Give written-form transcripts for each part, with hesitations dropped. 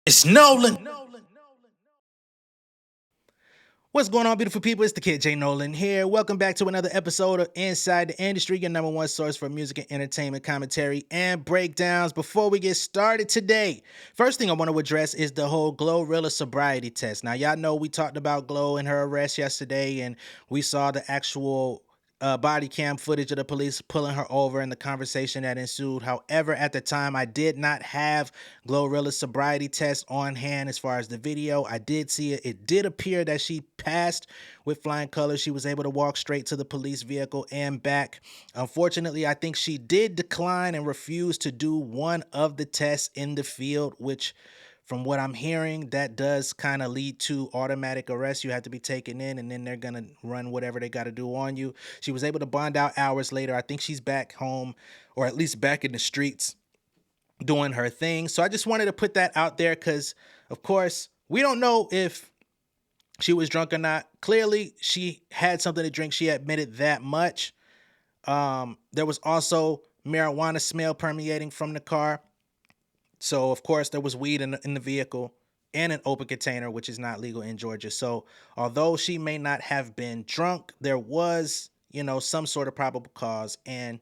It's Nolan. What's going on, beautiful people? It's the kid J Nolan here. Welcome back to another episode of Inside the Industry, your number one source for music and entertainment commentary and breakdowns. Before we get started today, first thing I want to address is the whole Grrrls sobriety test. Now, y'all know we talked about Glow and her arrest yesterday, and we saw the actual body cam footage of the police pulling her over and the conversation that ensued. However, at the time, I did not have Grrrls sobriety test on hand as far as the video. I did see it. It did appear that she passed with flying colors. She was able to walk straight to the police vehicle and back. Unfortunately, I think she did decline and refuse to do one of the tests in the field, which from what I'm hearing, that does kind of lead to automatic arrest. You have to be taken in, and then they're going to run whatever they got to do on you. She was able to bond out hours later. I think she's back home, or at least back in the streets doing her thing. So I just wanted to put that out there because, of course, we don't know if she was drunk or not. Clearly, she had something to drink. She admitted that much. There was also marijuana smell permeating from the car. So, of course, there was weed in the vehicle and an open container, which is not legal in Georgia. So, although she may not have been drunk, there was, some sort of probable cause, and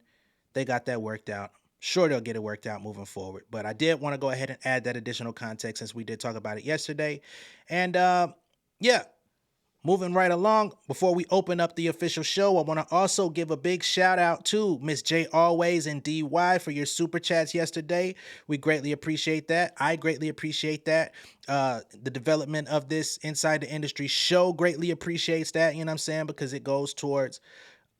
they got that worked out. Sure, they'll get it worked out moving forward. But I did want to go ahead and add that additional context since we did talk about it yesterday. And, yeah. Moving right along, before we open up the official show, I want to also give a big shout out to Miss J Always and DY for your super chats yesterday. We greatly appreciate that. I greatly appreciate that. The development of this Inside the Industry show greatly appreciates that, you know what I'm saying, because it goes towards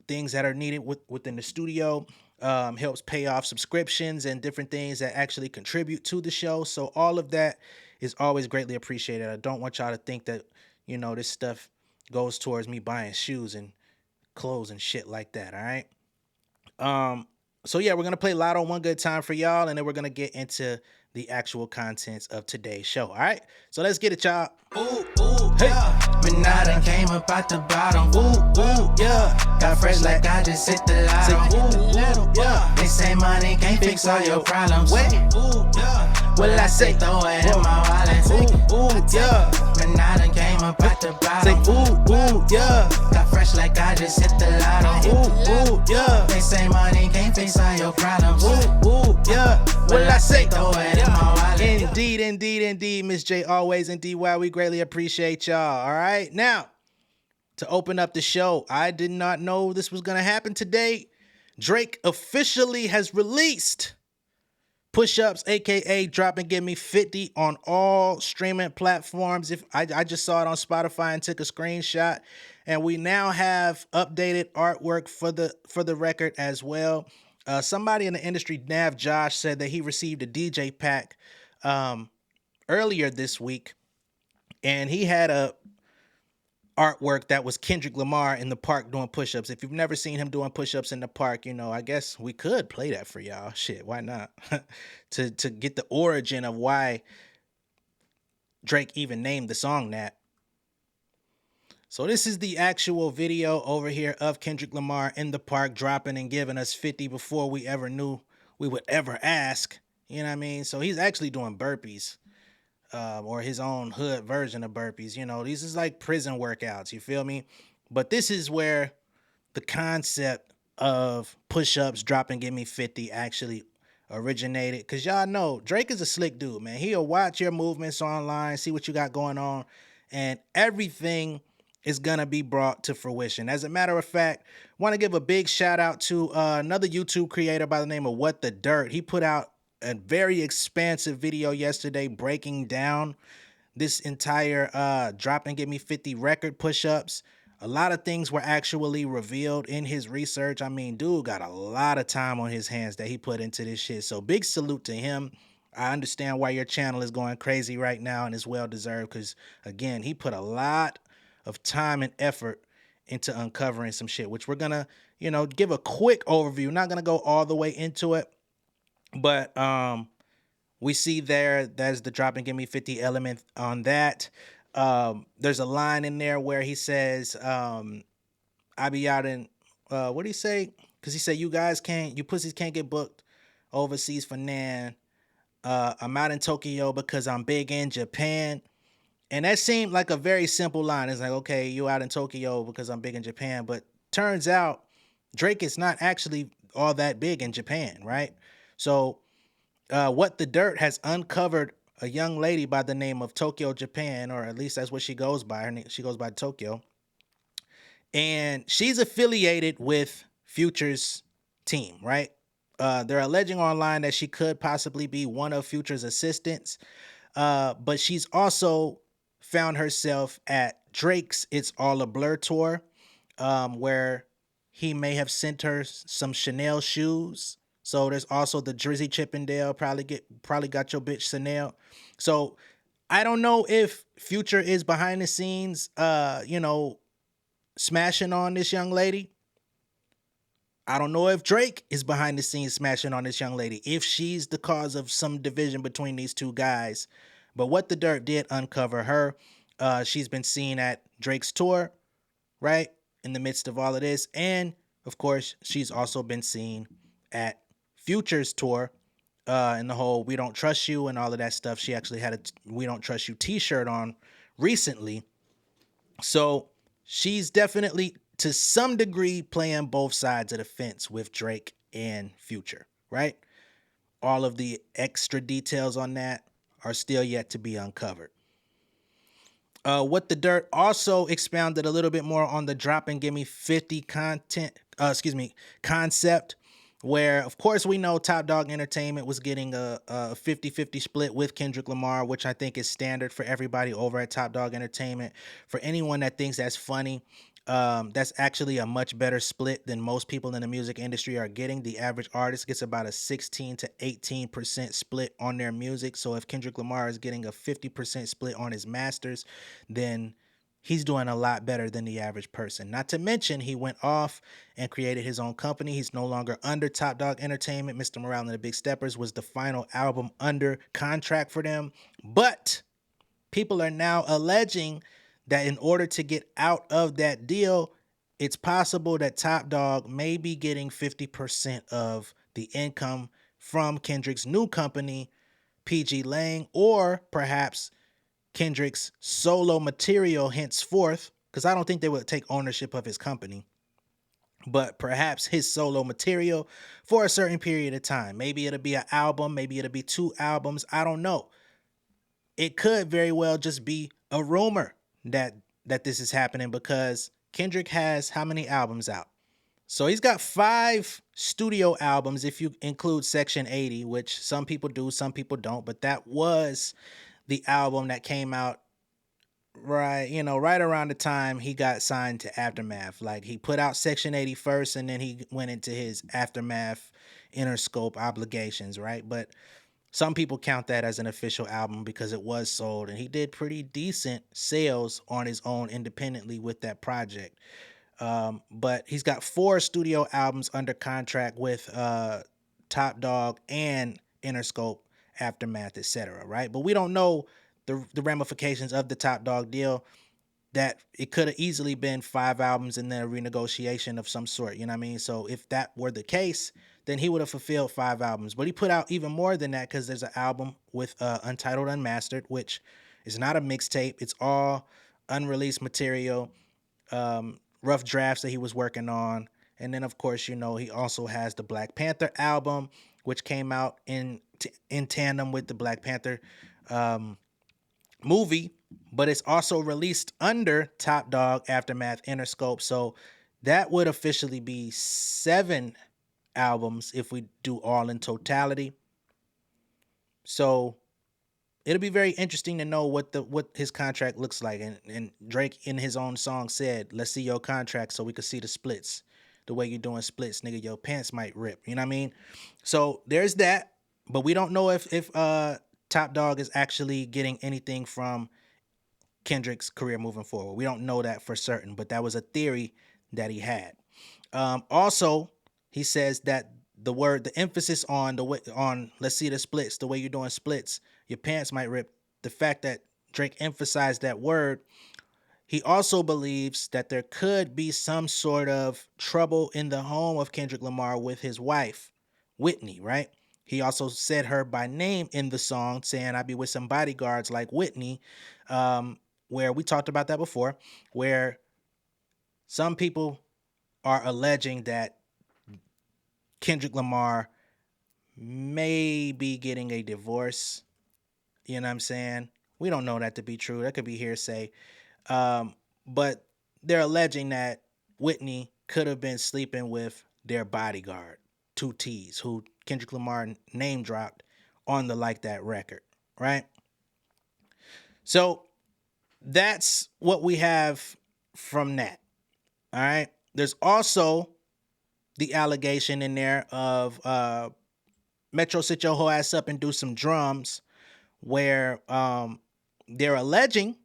things that are needed within the studio, helps pay off subscriptions and different things that actually contribute to the show. So all of that is always greatly appreciated. I don't want y'all to think that, this stuff goes towards me buying shoes and clothes and shit like that, all right? So yeah, we're going to play Lotto one good time for y'all, and then we're going to get into the actual contents of today's show, all right? So let's get it, y'all. Ooh, hey. Yeah. But now done came up at the bottom. Ooh, yeah. Got fresh like I just hit the lotto. Ooh, yeah. They say money can't fix all your problems. Wait, ooh, yeah. Well, I say throw it in my wallet. Ooh, yeah. But now done came up at the Say, bottom. ooh, yeah. Got fresh like I just hit the lotto. Ooh, yeah. They say money can't fix all your problems. Ooh, yeah. Well, I say throw it in my wallet. Indeed, Miss J Always and DY, we greatly appreciate y'all. All right, now to open up the show, I did not know this was gonna happen today. Drake officially has released Push-Ups, aka Drop and Give Me 50 on all streaming platforms. If I just saw it on Spotify and took a screenshot, and we now have updated artwork for the record as well. Somebody in the industry, Nav Josh, said that he received a DJ pack earlier this week, and he had a artwork that was Kendrick Lamar in the park doing push-ups. If you've never seen him doing push-ups in the park, I guess we could play that for y'all. Shit, why not? to get the origin of why Drake even named the song that. So this is the actual video over here of Kendrick Lamar in the park dropping and giving us 50 before we ever knew we would ever ask. You know what I mean? So he's actually doing burpees, or his own hood version of burpees. These is like prison workouts, you feel me? But this is where the concept of push-ups, drop and give me 50 actually originated. Because y'all know, Drake is a slick dude, man. He'll watch your movements online, see what you got going on, and everything is going to be brought to fruition. As a matter of fact, want to give a big shout out to another YouTube creator by the name of What the Dirt. He put out a very expansive video yesterday breaking down this entire Drop and Give Me 50 record push-ups. A lot of things were actually revealed in his research. I mean, dude got a lot of time on his hands that he put into this shit. So big salute to him. I understand why your channel is going crazy right now, and it's well-deserved because, again, he put a lot of time and effort into uncovering some shit, which we're going to, give a quick overview. Not going to go all the way into it. But we see there's the Drop and Give Me 50 element on that. There's a line in there where he says, I be out in, what do he say? Because he said, you pussies can't get booked overseas for Nan. I'm out in Tokyo because I'm big in Japan. And that seemed like a very simple line. It's like, okay, you out in Tokyo because I'm big in Japan. But turns out Drake is not actually all that big in Japan, right? So What the Dirt has uncovered a young lady by the name of Tokyo Japan, or at least that's what she goes by. She goes by Tokyo. And she's affiliated with Future's team, right? They're alleging online that she could possibly be one of Future's assistants, but she's also found herself at Drake's It's All a Blur tour, where he may have sent her some Chanel shoes. So there's also the Drizzy Chippendale probably got your bitch Chanel. So I don't know if Future is behind the scenes, smashing on this young lady. I don't know if Drake is behind the scenes smashing on this young lady, if she's the cause of some division between these two guys. But What the Dirt did uncover her. She's been seen at Drake's tour, right? In the midst of all of this. And of course, she's also been seen at Future's tour, and the whole We Don't Trust You and all of that stuff. She actually had a We Don't Trust You t-shirt on recently. So she's definitely, to some degree, playing both sides of the fence with Drake and Future, right? All of the extra details on that are still yet to be uncovered. What the Dirt also expounded a little bit more on the Drop and Give Me 50 concept, where, of course, we know Top Dog Entertainment was getting a 50-50 split with Kendrick Lamar, which I think is standard for everybody over at Top Dog Entertainment. For anyone that thinks that's funny, that's actually a much better split than most people in the music industry are getting. The average artist gets about a 16 to 18% split on their music. So if Kendrick Lamar is getting a 50% split on his masters, then he's doing a lot better than the average person. Not to mention, he went off and created his own company. He's no longer under Top Dog Entertainment. Mr. Morale and the Big Steppers was the final album under contract for them. But people are now alleging that in order to get out of that deal, it's possible that Top Dog may be getting 50% of the income from Kendrick's new company, PG Lang, or perhaps Kendrick's solo material henceforth, because I don't think they would take ownership of his company, but perhaps his solo material for a certain period of time. Maybe it'll be an album, maybe it'll be 2 albums, I don't know. It could very well just be a rumor that this is happening, because Kendrick has how many albums out? So he's got 5 studio albums if you include Section 80, which some people do, some people don't, but that was the album that came out right around the time he got signed to Aftermath. Like, he put out Section 80 first, and then he went into his Aftermath Interscope obligations, right? But some people count that as an official album because it was sold, and he did pretty decent sales on his own independently with that project. But he's got 4 studio albums under contract with Top Dog and Interscope, Aftermath, etc. Right? But we don't know the ramifications of the Top Dog deal. That it could have easily been 5 albums and then a renegotiation of some sort. You know what I mean? So if that were the case, then he would have fulfilled 5 albums. But he put out even more than that, because there's an album with Untitled Unmastered, which is not a mixtape. It's all unreleased material, rough drafts that he was working on. And then, of course, he also has the Black Panther album, which came out in tandem with the Black Panther movie, but it's also released under Top Dog, Aftermath, Interscope. So that would officially be 7 albums if we do all in totality. So it'll be very interesting to know what his contract looks like. And Drake in his own song said, "Let's see your contract so we can see the splits. The way you're doing splits, nigga, your pants might rip." You know what I mean? So there's that. But we don't know if Top Dog is actually getting anything from Kendrick's career moving forward. We don't know that for certain, but that was a theory that he had. Also, he says that the emphasis on let's see the splits, the way you're doing splits, your pants might rip. The fact that Drake emphasized that word, he also believes that there could be some sort of trouble in the home of Kendrick Lamar with his wife, Whitney, right? He also said her by name in the song, saying, "I be with some bodyguards like Whitney," where we talked about that before, where some people are alleging that Kendrick Lamar may be getting a divorce. You know what I'm saying? We don't know that to be true. That could be hearsay. But they're alleging that Whitney could have been sleeping with their bodyguard, Two T's, who Kendrick Lamar name dropped on the Like That record, right? So that's what we have from that. All right. There's also the allegation in there of Metro sit your whole ass up and do some drums, where they're alleging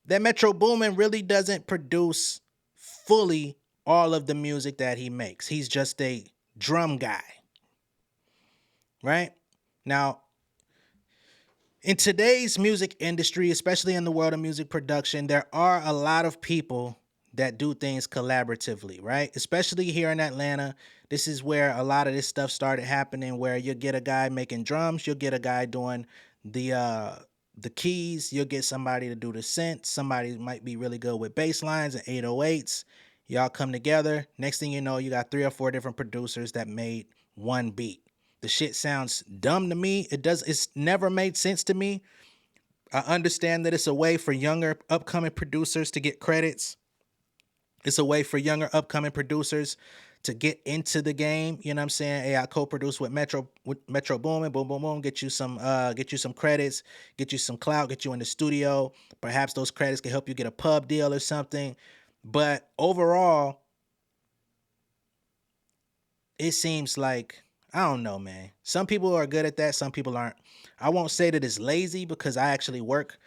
that Metro Boomin really doesn't produce fully all of the music that he makes. He's just a drum guy. Right? Now, in today's music industry, especially in the world of music production, there are a lot of people that do things collaboratively, right? Especially here in Atlanta. This is where a lot of this stuff started happening, where you'll get a guy making drums, you'll get a guy doing the keys, you'll get somebody to do the synth, somebody might be really good with bass lines and 808s. Y'all come together. Next thing you know, you got 3 or 4 different producers that made one beat. The shit sounds dumb to me. It's never made sense to me. I understand that it's a way for younger upcoming producers to get credits. It's a way for younger upcoming producers to get into the game. You know what I'm saying? Hey, I co-produce with Metro Boomin, boom, boom, boom, get you some credits, get you some clout, get you in the studio. Perhaps those credits can help you get a pub deal or something. But overall, it seems like, I don't know, man. Some people are good at that. Some people aren't. I won't say that it's lazy, because I actually work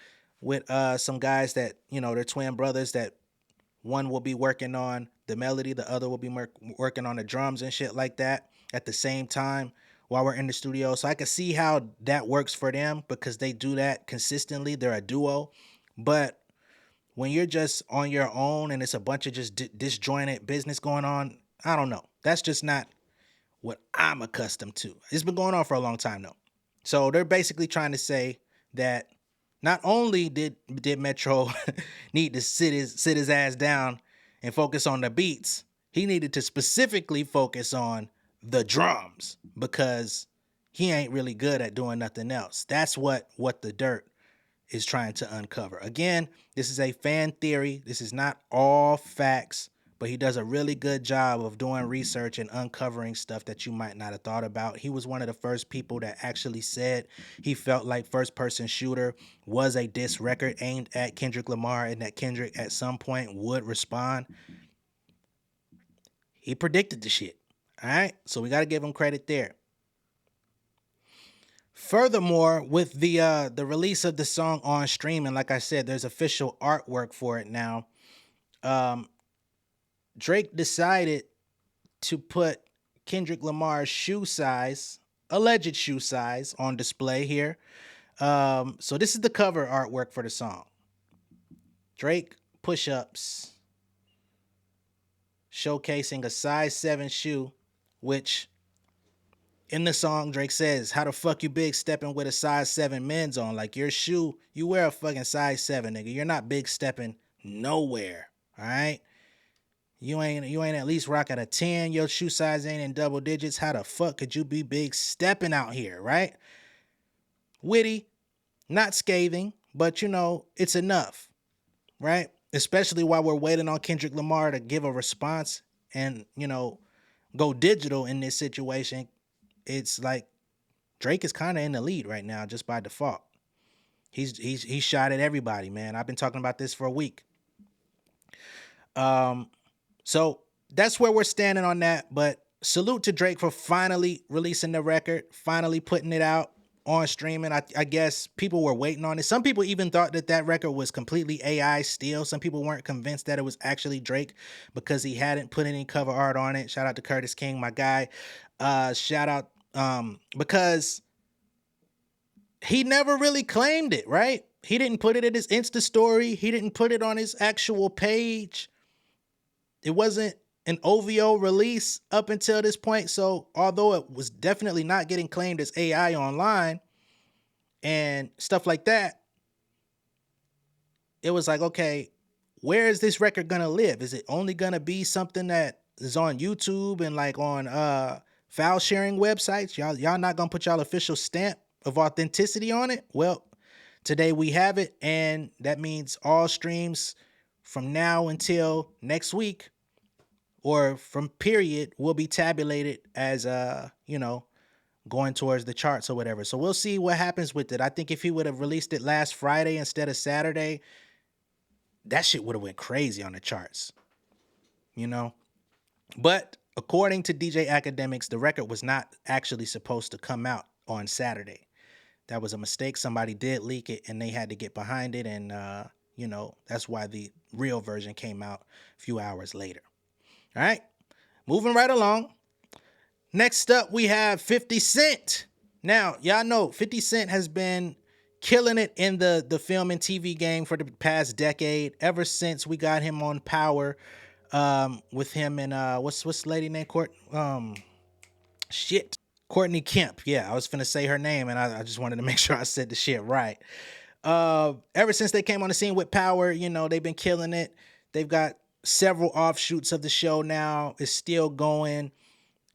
with some guys that, they're twin brothers, that one will be working on the melody, the other will be working on the drums and shit like that at the same time while we're in the studio. So I can see how that works for them, because they do that consistently. They're a duo. But when you're just on your own and it's a bunch of just disjointed business going on, I don't know. That's just not what I'm accustomed to. It's been going on for a long time though. So they're basically trying to say that not only did Metro need to sit his ass down and focus on the beats, he needed to specifically focus on the drums, because he ain't really good at doing nothing else. That's what the dirt is trying to uncover. Again, this is a fan theory. This is not all facts, but he does a really good job of doing research and uncovering stuff that you might not have thought about. He was one of the first people that actually said he felt like First Person Shooter was a diss record aimed at Kendrick Lamar, and that Kendrick at some point would respond. He predicted the shit. All right? So we got to give him credit there. Furthermore, with the release of the song on streaming, like I said, there's official artwork for it now. Drake decided to put Kendrick Lamar's shoe size, alleged shoe size, on display here. So this is the cover artwork for the song. Drake push-ups showcasing a size 7 shoe, which in the song Drake says, "How the fuck you big stepping with a size 7 men's on? Like, your shoe, you wear a fucking size 7, nigga. You're not big stepping nowhere, all right? You ain't at least rocking a 10. Your shoe size ain't in double digits. How the fuck could you be big stepping out here, right?" Witty, not scathing, but it's enough, right? Especially while we're waiting on Kendrick Lamar to give a response and, go digital in this situation. It's like Drake is kind of in the lead right now just by default. He's shot at everybody, man. I've been talking about this for a week. So that's where we're standing on that. But salute to Drake for finally releasing the record, finally putting it out on streaming. I guess people were waiting on it. Some people even thought that record was completely AI still. Some people weren't convinced that it was actually Drake because he hadn't put any cover art on it. Shout out to Curtis King, my guy. Shout out because he never really claimed it, right? He didn't put it in his Insta story. He didn't put it on his actual page. It wasn't an OVO release up until this point. So although it was definitely not getting claimed as AI online and stuff like that, it was like, okay, where is this record gonna live? Is it only gonna be something that is on YouTube and like on file sharing websites? Y'all not gonna put y'all official stamp of authenticity on it? Well, today we have it, and that means all streams from now until next week, or from period, will be tabulated as going towards the charts or whatever. So we'll see what happens with it. I think if he would have released it last Friday instead of Saturday, that shit would have went crazy on the charts, But according to DJ Academics, the record was not actually supposed to come out on Saturday. That was a mistake. Somebody did leak it, and they had to get behind it, and that's why the real version came out a few hours later. All right, moving right along. Next up, we have 50 Cent. Now, y'all know 50 Cent has been killing it in the film and TV game for the past decade, ever since we got him on Power, with him and what's the lady named Courtney Kemp. Yeah, I was finna say her name, and I just wanted to make sure I said the shit right. Ever since they came on the scene with Power, they've been killing it. They've got several offshoots of the show now. It's still going.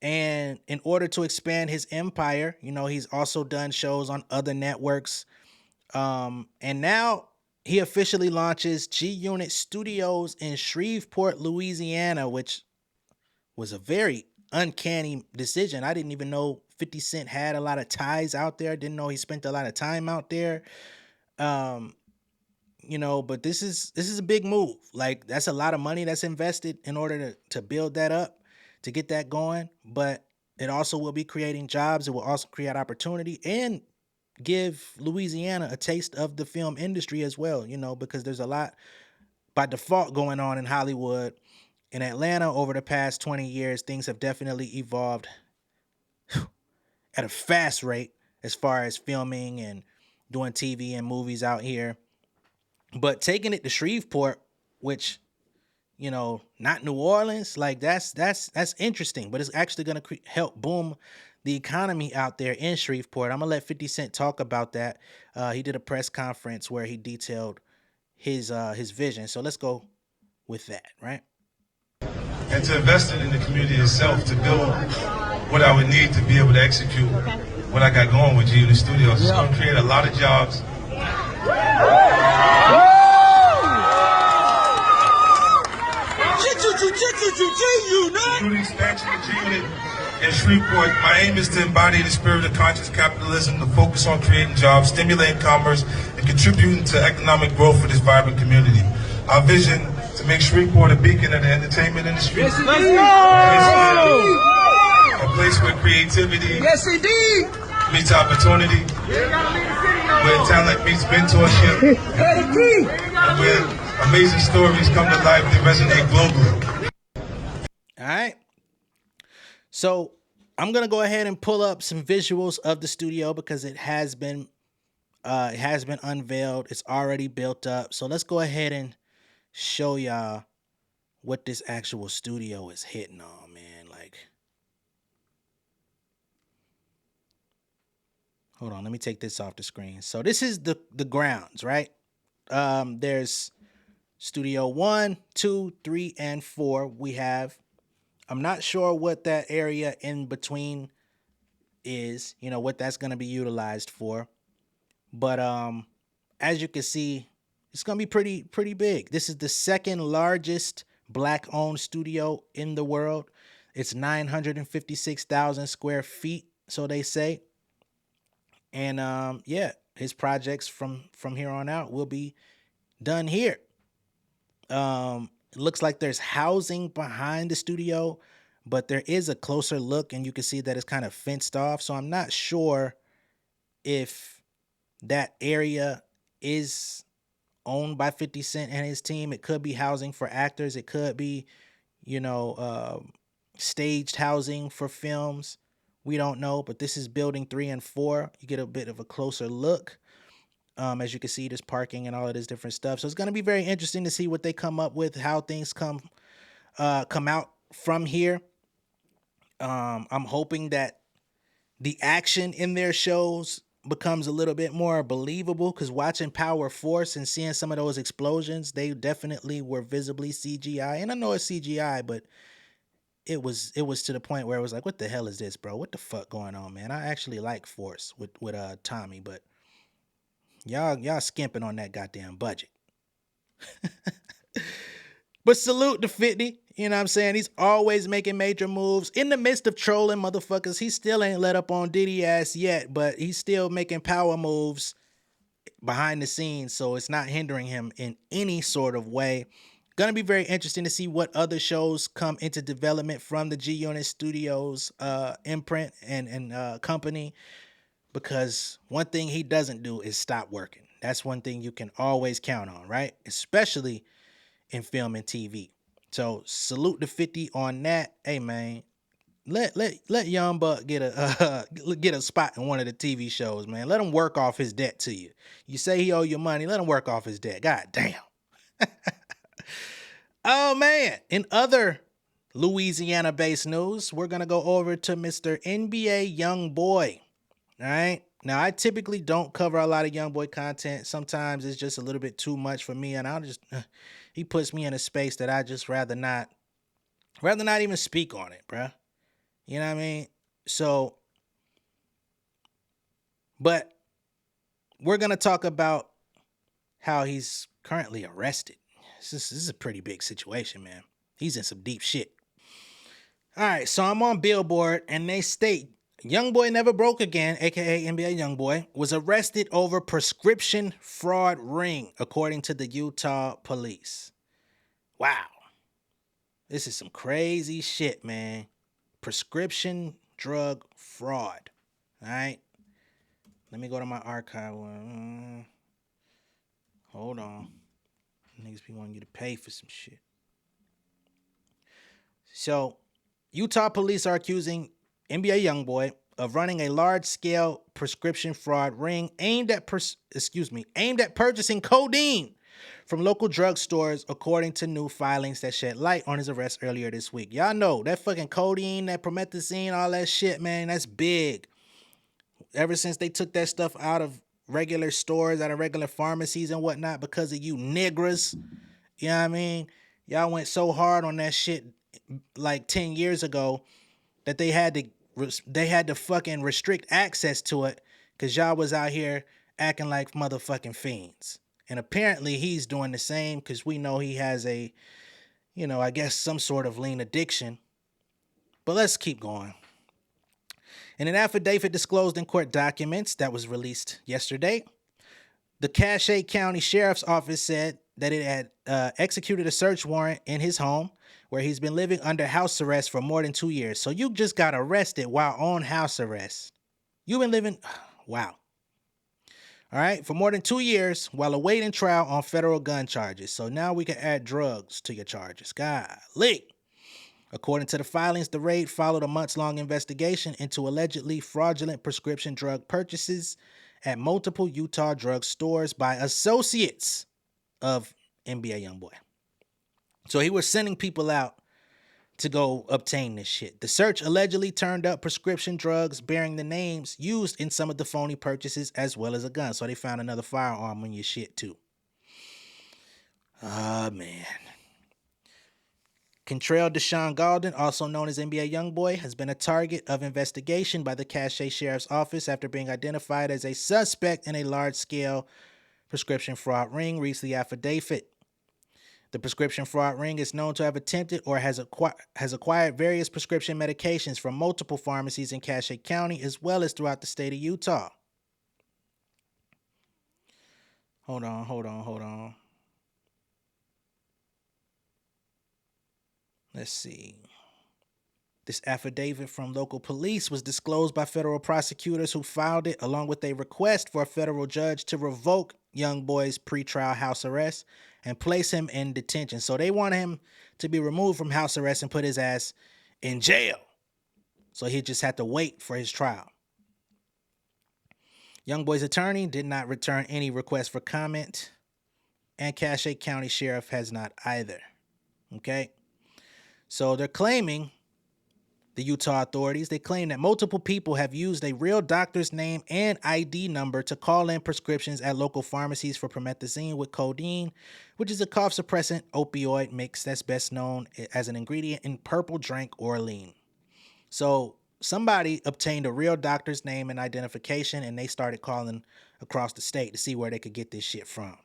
And in order to expand his empire, he's also done shows on other networks. And now he officially launches G-Unit Studios in Shreveport, Louisiana, which was a very uncanny decision. I didn't even know 50 Cent had a lot of ties out there. Didn't know he spent a lot of time out there. But this is a big move. Like, that's a lot of money that's invested in order to build that up, to get that going. But it also will be creating jobs. It will also create opportunity and give Louisiana a taste of the film industry as well, because there's a lot by default going on in Hollywood. In Atlanta over the past 20 years, things have definitely evolved at a fast rate as far as filming and doing TV and movies out here. But taking it to Shreveport, which, not New Orleans, like that's interesting. But it's actually going to help boom the economy out there in Shreveport. I'm going to let 50 Cent talk about that. He did a press conference where he detailed his vision. So let's go with that, right? And to invest it in the community itself, to build what I would need to be able to execute what I got going with G Unit Studios. It's going to create a lot of jobs. Through the expansion of G Unit in Shreveport, my aim is to embody the spirit of conscious capitalism, to focus on creating jobs, stimulating commerce, and contributing to economic growth for this vibrant community. Our vision, to make Shreveport a beacon of the entertainment industry. Yes, a place where creativity meets opportunity, where talent meets mentorship, and where amazing stories come to life that resonate globally. All right. So I'm going to go ahead and pull up some visuals of the studio because it has been unveiled. It's already built up. So let's go ahead and show y'all what this actual studio is hitting on, man. Like, hold on, let me take this off the screen. So this is the grounds, right? There's studio 1, 2, 3, and 4. We have, I'm not sure what that area in between is, what that's going to be utilized for. But as you can see, it's going to be pretty big. This is the second largest Black-owned studio in the world. It's 956,000 square feet, so they say. And his projects from here on out will be done here. It looks like there's housing behind the studio, but there is a closer look, and you can see that it's kind of fenced off. So I'm not sure if that area is owned by 50 Cent and his team. It could be housing for actors. It could be, staged housing for films. We don't know, but this is building 3 and 4. You get a bit of a closer look. As you can see, there's parking and all of this different stuff. So it's going to be very interesting to see what they come up with, how things come out from here. I'm hoping that the action in their shows becomes a little bit more believable, because watching Power Force and seeing some of those explosions, they definitely were visibly CGI. And I know it's CGI, but it was to the point where it was like, what the hell is this, bro? What the fuck going on, man? I actually like Force with Tommy, but y'all skimping on that goddamn budget. But salute to 50. You know what I'm saying? He's always making major moves. In the midst of trolling motherfuckers, he still ain't let up on Diddy ass yet, but he's still making power moves behind the scenes, so it's not hindering him in any sort of way. Gonna be very interesting to see what other shows come into development from the G Unit Studios imprint and company, because one thing he doesn't do is stop working. That's one thing you can always count on, right? Especially in film and TV. So salute to 50 on that. Hey man, let Young Buck get a spot in one of the TV shows, man. Let him work off his debt to you. You say he owe you money, let him work off his debt. God damn. Oh man, in other Louisiana-based news, we're gonna go over to Mr. NBA Youngboy. All right. Now, I typically don't cover a lot of Youngboy content. Sometimes it's just a little bit too much for me, and he puts me in a space that I just rather not even speak on it, bruh. You know what I mean? So, but we're gonna talk about how he's currently arrested. This is a pretty big situation, man. He's in some deep shit. All right, so I'm on Billboard, and they state Youngboy Never Broke Again, aka NBA Youngboy, was arrested over prescription fraud ring, according to the Utah police. Wow. This is some crazy shit, man. Prescription drug fraud. All right. Let me go to my archive. Hold on. Niggas be wanting you to pay for some shit. So, Utah police are accusing NBA Youngboy of running a large-scale prescription fraud ring aimed at purchasing codeine from local drugstores, according to new filings that shed light on his arrest earlier this week. Y'all know that fucking codeine, that promethazine, all that shit, man, that's big. Ever since they took that stuff out of regular stores, out of regular pharmacies and whatnot, because of you niggas, you know what I mean? Y'all went so hard on that shit like 10 years ago that they had to fucking restrict access to it, because y'all was out here acting like motherfucking fiends. And apparently he's doing the same, because we know he has a, I guess some sort of lean addiction. But let's keep going. In an affidavit disclosed in court documents that was released yesterday, the Cache County Sheriff's Office said that it had executed a search warrant in his home, where he's been living under house arrest for more than 2 years. So you just got arrested while on house arrest. You've been living, wow. All right, for more than 2 years while awaiting trial on federal gun charges. So now we can add drugs to your charges. Golly. According to the filings, the raid followed a months-long investigation into allegedly fraudulent prescription drug purchases at multiple Utah drug stores by associates of NBA Youngboy. So he was sending people out to go obtain this shit. The search allegedly turned up prescription drugs bearing the names used in some of the phony purchases, as well as a gun. So they found another firearm on your shit too. Ah, man. Contrail Deshaun Gaulden, also known as NBA Youngboy, has been a target of investigation by the Cache Sheriff's Office after being identified as a suspect in a large-scale prescription fraud ring, reads the affidavit. The prescription fraud ring is known to have attempted or has acquired various prescription medications from multiple pharmacies in Cache County, as well as throughout the state of Utah. Hold on. Let's see. This affidavit from local police was disclosed by federal prosecutors who filed it, along with a request for a federal judge to revoke Youngboy's pretrial house arrest and place him in detention. So they want him to be removed from house arrest and put his ass in jail. So he just had to wait for his trial. Youngboy's attorney did not return any request for comment, and Cache County Sheriff has not either. Okay? So they're claiming, the Utah authorities, they claim that multiple people have used a real doctor's name and ID number to call in prescriptions at local pharmacies for promethazine with codeine, which is a cough suppressant opioid mix that's best known as an ingredient in purple drink or lean. So somebody obtained a real doctor's name and identification, and they started calling across the state to see where they could get this shit from.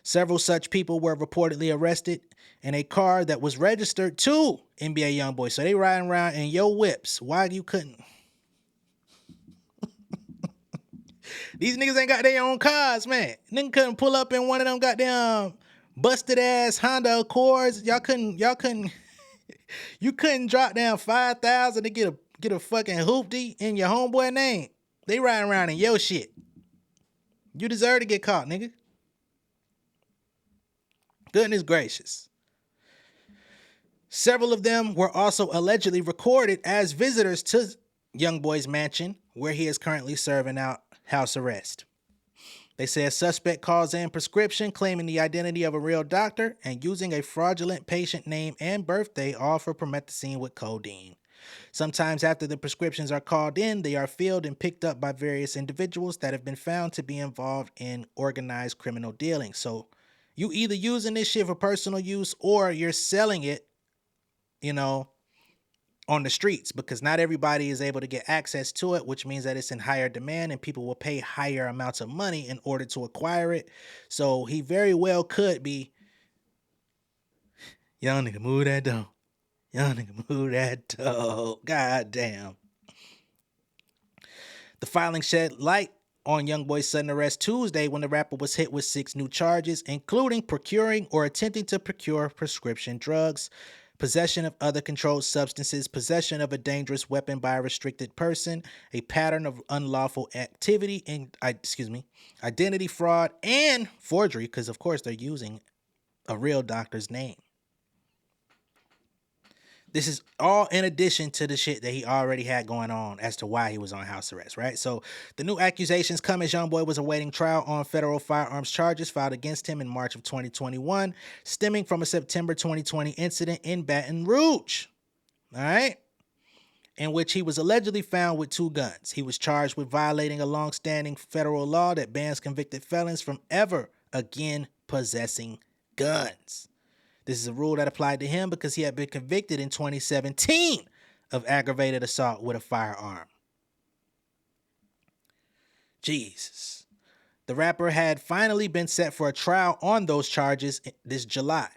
Several such people were reportedly arrested in a car that was registered to NBA Youngboy. So they riding around in your whips. Why you couldn't? These niggas ain't got their own cars, man. Nigga couldn't pull up in one of them goddamn busted ass Honda Accords. You couldn't drop down 5,000 to get a fucking hoopty in your homeboy name. They riding around in your shit. You deserve to get caught, nigga. Goodness gracious. Several of them were also allegedly recorded as visitors to Youngboy's mansion, where he is currently serving out house arrest. They say a suspect calls in prescription claiming the identity of a real doctor and using a fraudulent patient name and birthday, all for promethazine with codeine. Sometimes after the prescriptions are called in, they are filled and picked up by various individuals that have been found to be involved in organized criminal dealing. So you either using this shit for personal use or you're selling it, on the streets, because not everybody is able to get access to it, which means that it's in higher demand and people will pay higher amounts of money in order to acquire it. So he very well could be, young nigga, move that dough. Young nigga, move that dough. God damn. The filing shed light on Youngboy's sudden arrest Tuesday when the rapper was hit with 6 new charges, including procuring or attempting to procure prescription drugs, possession of other controlled substances, possession of a dangerous weapon by a restricted person, a pattern of unlawful activity, identity fraud, and forgery, because of course they're using a real doctor's name. This is all in addition to the shit that he already had going on as to why he was on house arrest, right? So the new accusations come as Youngboy was awaiting trial on federal firearms charges filed against him in March of 2021, stemming from a September 2020 incident in Baton Rouge, all right, in which he was allegedly found with 2 guns. He was charged with violating a long-standing federal law that bans convicted felons from ever again possessing guns. This is a rule that applied to him because he had been convicted in 2017 of aggravated assault with a firearm. Jesus. The rapper had finally been set for a trial on those charges this July.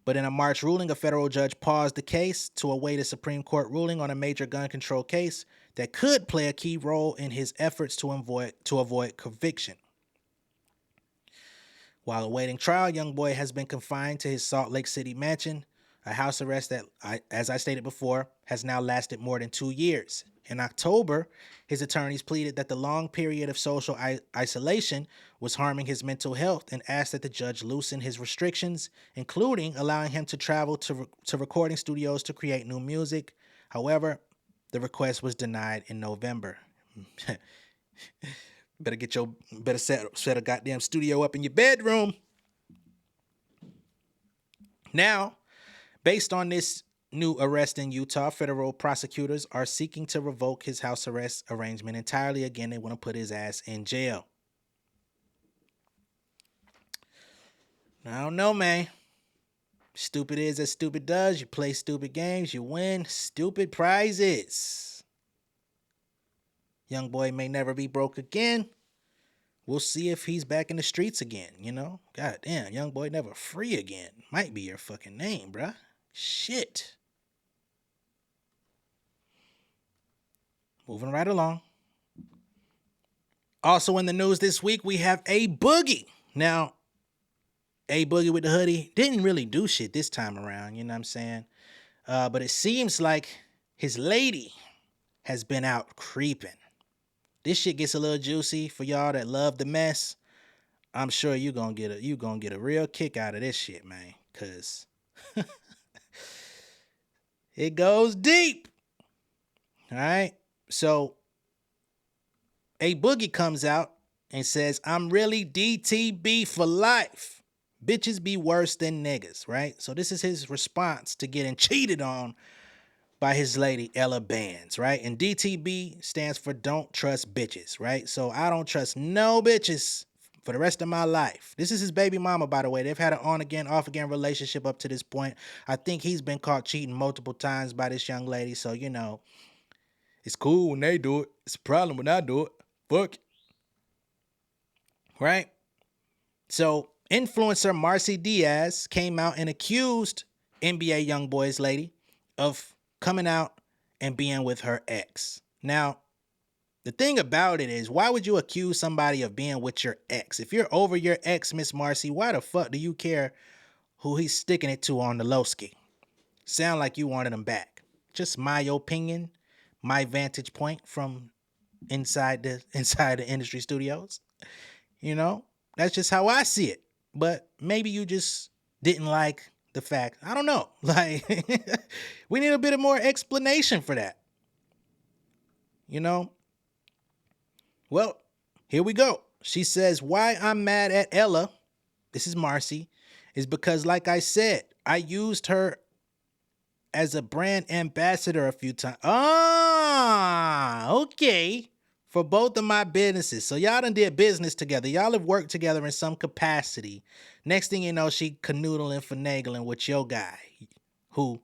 But in a March ruling, a federal judge paused the case to await a Supreme Court ruling on a major gun control case that could play a key role in his efforts to avoid conviction. While awaiting trial, Youngboy has been confined to his Salt Lake City mansion, a house arrest that, as I stated before, has now lasted more than 2 years. In October, his attorneys pleaded that the long period of social isolation was harming his mental health and asked that the judge loosen his restrictions, including allowing him to travel to recording studios to create new music. However, the request was denied in November. Better set a goddamn studio up in your bedroom. Now, based on this new arrest in Utah, federal prosecutors are seeking to revoke his house arrest arrangement entirely. Again, they want to put his ass in jail. I don't know, man. Stupid is as stupid does. You play stupid games, you win stupid prizes. Youngboy may never be broke again. We'll see if he's back in the streets again, God damn, Youngboy never free again. Might be your fucking name, bruh. Shit. Moving right along. Also in the news this week, we have A Boogie. Now, A Boogie with the hoodie didn't really do shit this time around, you know what I'm saying? But it seems like his lady has been out creeping. This shit gets a little juicy for y'all that love the mess. I'm sure you gonna get a real kick out of this shit, man, cause it goes deep. All right, so A Boogie comes out and says, "I'm really DTB for life." Bitches be worse than niggas, right? So this is his response to getting cheated on by his lady, Ella Bandz, right? And DTB stands for don't trust bitches, right? So I don't trust no bitches for the rest of my life. This is his baby mama, by the way. They've had an on-again, off-again relationship up to this point. I think he's been caught cheating multiple times by this young lady. So, you know, it's cool when they do it. It's a problem when I do it. Fuck it. Right? So, influencer Marcy Diaz came out and accused NBA Youngboy's lady of coming out and being with her ex. Now, the thing about it is, why would you accuse somebody of being with your ex? If you're over your ex, Miss Marcy, why the fuck do you care who he's sticking it to on the low ski? Sound like you wanted him back. Just my opinion, my vantage point from inside the industry studios. You know, that's just how I see it. But maybe you just didn't like the fact. I don't know. Like, we need a bit of more explanation for that. You know? Well, here we go. She says, why I'm mad at Ella, this is Marcy, is because, like I said, I used her as a brand ambassador a few times. Ah, okay. For both of my businesses. So y'all done did business together. Y'all have worked together in some capacity. Next thing you know, she canoodling, finagling with your guy, who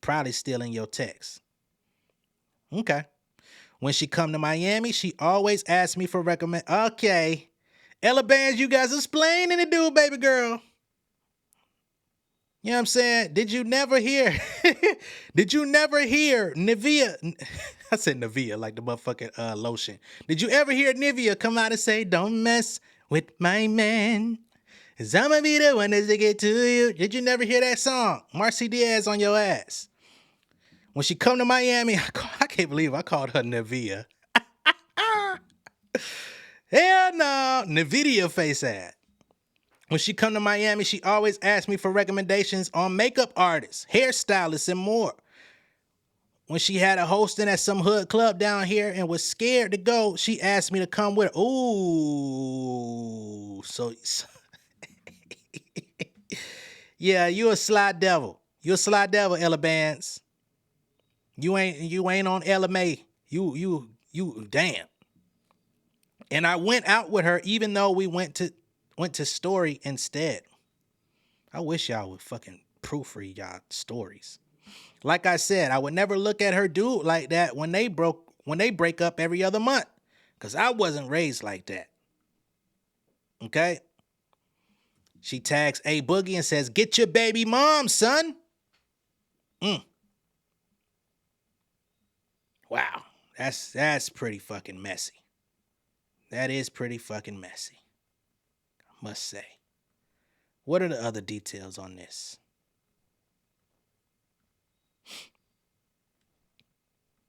probably stealing your text. Okay. When she come to Miami, she always asks me for recommend. Okay. Ella Bandz, you guys explaining to do, baby girl. You know what I'm saying? Did you never hear? Did you never hear Nivea? I said Nivea like the motherfucking lotion. Did you ever hear Nivea come out and say, don't mess with my man, 'cause I'ma be the one to get to you? Did you never hear that song? Marcy Diaz on your ass. When she come to Miami, I can't believe I called her Nivea. Hell no, Nvidia face ass. When she come to Miami, she always asks me for recommendations on makeup artists, hairstylists, and more. When she had a hosting at some hood club down here and was scared to go, she asked me to come with her. Ooh, so yeah, you a sly devil. You a sly devil, Ella Bandz. You ain't on Ella May. You damn. And I went out with her even though we went to Story instead. I wish y'all would fucking proofread y'all stories. Like I said, I would never look at her dude like that when they break up every other month. Cause I wasn't raised like that. Okay? She tags A Boogie and says, get your baby mom, son. Wow. That's pretty fucking messy. That is pretty fucking messy, I must say. What are the other details on this?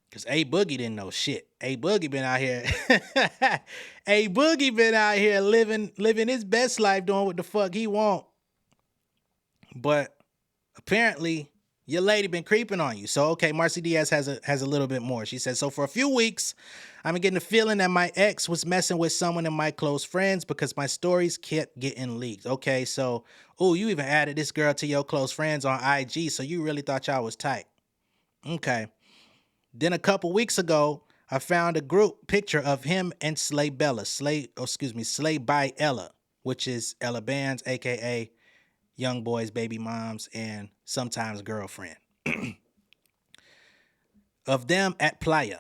Because A Boogie didn't know shit. A Boogie been out here. A Boogie been out here living his best life, doing what the fuck he want. But apparently, your lady been creeping on you. So, okay, Marcy Diaz has a little bit more. She says, so for a few weeks, I'm getting the feeling that my ex was messing with someone in my close friends because my stories kept getting leaked. Okay, so, you even added this girl to your close friends on IG, so you really thought y'all was tight. Okay. Then a couple weeks ago, I found a group picture of him and Slay by Ella, which is Ella Bandz, a.k.a. Youngboy's baby moms and sometimes girlfriend. Of them at Playa.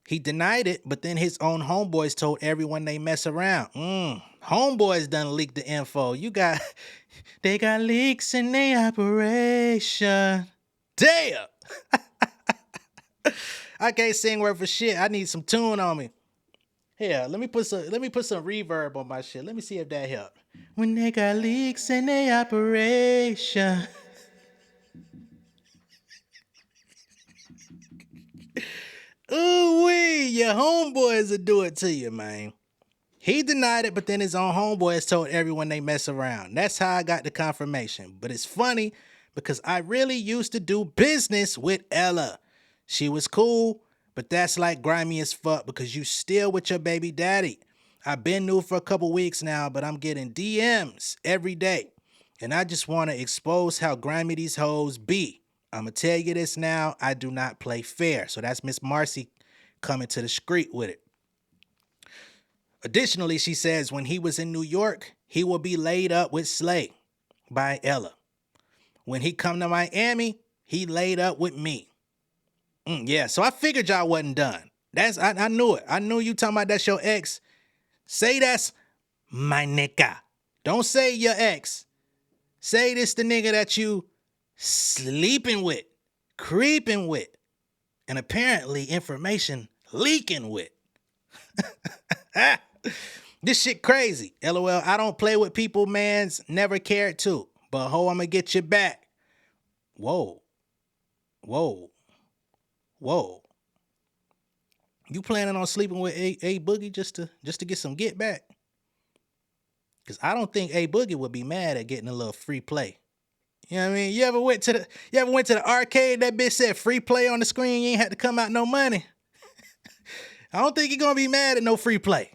He denied it, but then his own homeboys told everyone they mess around. Homeboys done leaked the info. They got leaks in their operation. Damn! I can't sing word for shit. I need some tune on me. Here, let me put some reverb on my shit. Let me see if that helps. When they got leaks in their operation. Ooh-wee, your homeboys will do it to you, man. He denied it, but then his own homeboys told everyone they mess around. That's how I got the confirmation. But it's funny because I really used to do business with Ella. She was cool, but that's like grimy as fuck because you still with your baby daddy. I've been new for a couple weeks now, but I'm getting DMs every day. And I just want to expose how grimy these hoes be. I'm going to tell you this now. I do not play fair. So that's Miss Marcy coming to the street with it. Additionally, she says when he was in New York, he will be laid up with Slay by Ella. When he come to Miami, he laid up with me. Yeah, so I figured y'all wasn't done. I knew it. I knew you talking about that's your ex. Say that's my nigga. Don't say your ex. Say this the nigga that you sleeping with, creeping with, and apparently information leaking with. This shit crazy. LOL, I don't play with people, mans. Never cared to. But ho, I'ma get you back. Whoa. You planning on sleeping with A Boogie just to get some get back? Cause I don't think A Boogie would be mad at getting a little free play. You know what I mean? You ever went to the arcade, that bitch said free play on the screen, you ain't had to come out no money. I don't think you're gonna be mad at no free play.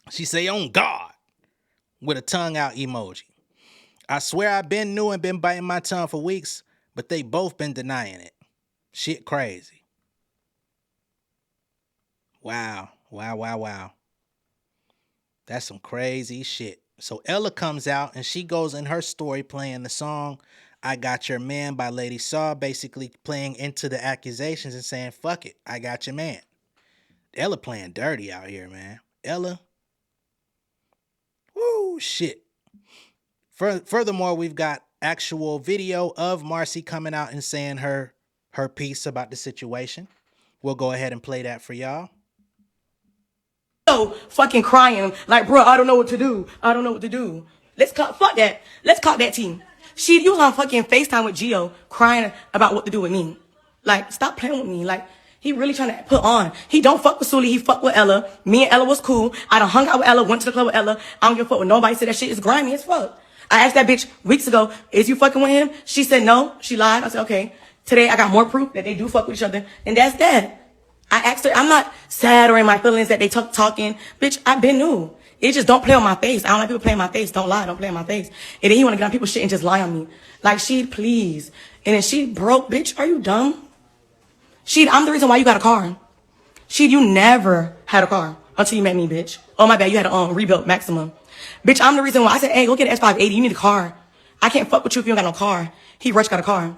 She say on God with a tongue out emoji. I swear I've been new and been biting my tongue for weeks, but they both been denying it. Shit crazy. Wow. That's some crazy shit. So Ella comes out and she goes in her story playing the song I Got Your Man by Lady Saw, basically playing into the accusations and saying, fuck it, I got your man. Ella playing dirty out here, man. Ella. Woo, shit. Furthermore, we've got actual video of Marcy coming out and saying her piece about the situation. We'll go ahead and play that for y'all. Fucking crying like, bro, I don't know what to do. Fuck that. Let's call that team. You was on fucking FaceTime with Gio crying about what to do with me. Like, stop playing with me. Like, he really trying to put on. He don't fuck with Sully. He fuck with Ella. Me and Ella was cool. I done hung out with Ella, went to the club with Ella. I don't give a fuck with nobody. Said that shit is grimy as fuck. I asked that bitch weeks ago, is you fucking with him? She said no. She lied. I said, okay. Today I got more proof that they do fuck with each other. And that's that. I asked her, I'm not sad or in my feelings that they talking. Bitch, I've been new. It just don't play on my face. I don't like people playing my face. Don't lie. Don't play on my face. And then you want to get on people's shit and just lie on me. Like, please. And then she broke. Bitch, are you dumb? I'm the reason why you got a car. You never had a car until you met me, bitch. Oh, my bad. You had a rebuilt Maximum. Bitch, I'm the reason why. I said, hey, go get an S580. You need a car. I can't fuck with you if you don't got no car. He got a car.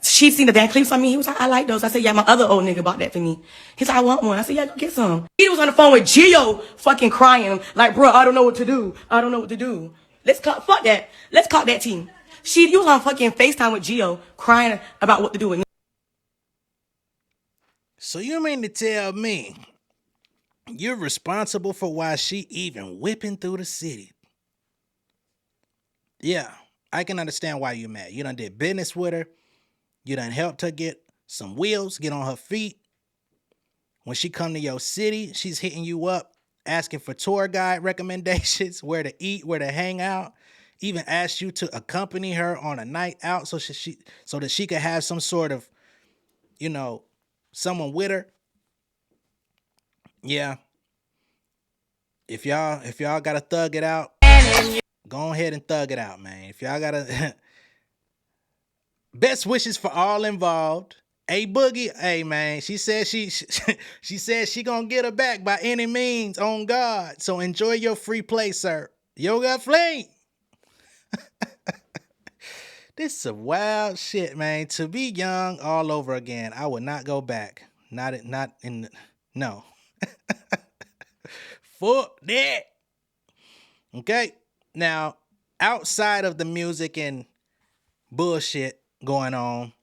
She'd seen the Van Cleefs on me. He was like, I like those. I said, yeah, my other old nigga bought that for me. He's like, I want one. I said, yeah, go get some. He was on the phone with Gio fucking crying like, bro, I don't know what to do. Fuck that. Let's call that team. You was on fucking FaceTime with Gio crying about what to do with me. So you mean to tell me you're responsible for why she even whipping through the city? Yeah, I can understand why you're mad. You done did business with her. You done helped her get some wheels, get on her feet. When she come to your city, she's hitting you up, asking for tour guide recommendations, where to eat, where to hang out. Even asked you to accompany her on a night out so that she could have some sort of, someone with her. Yeah. If y'all gotta thug it out, go ahead and thug it out, man. If y'all gotta best wishes for all involved. A Boogie, hey man, she said she said she gonna get her back by any means, on God. So enjoy your free play, sir. Yoga Flame. This is some wild shit, man. To be young all over again. I would not go back. No. Fuck that. Okay. Now, outside of the music and bullshit going on,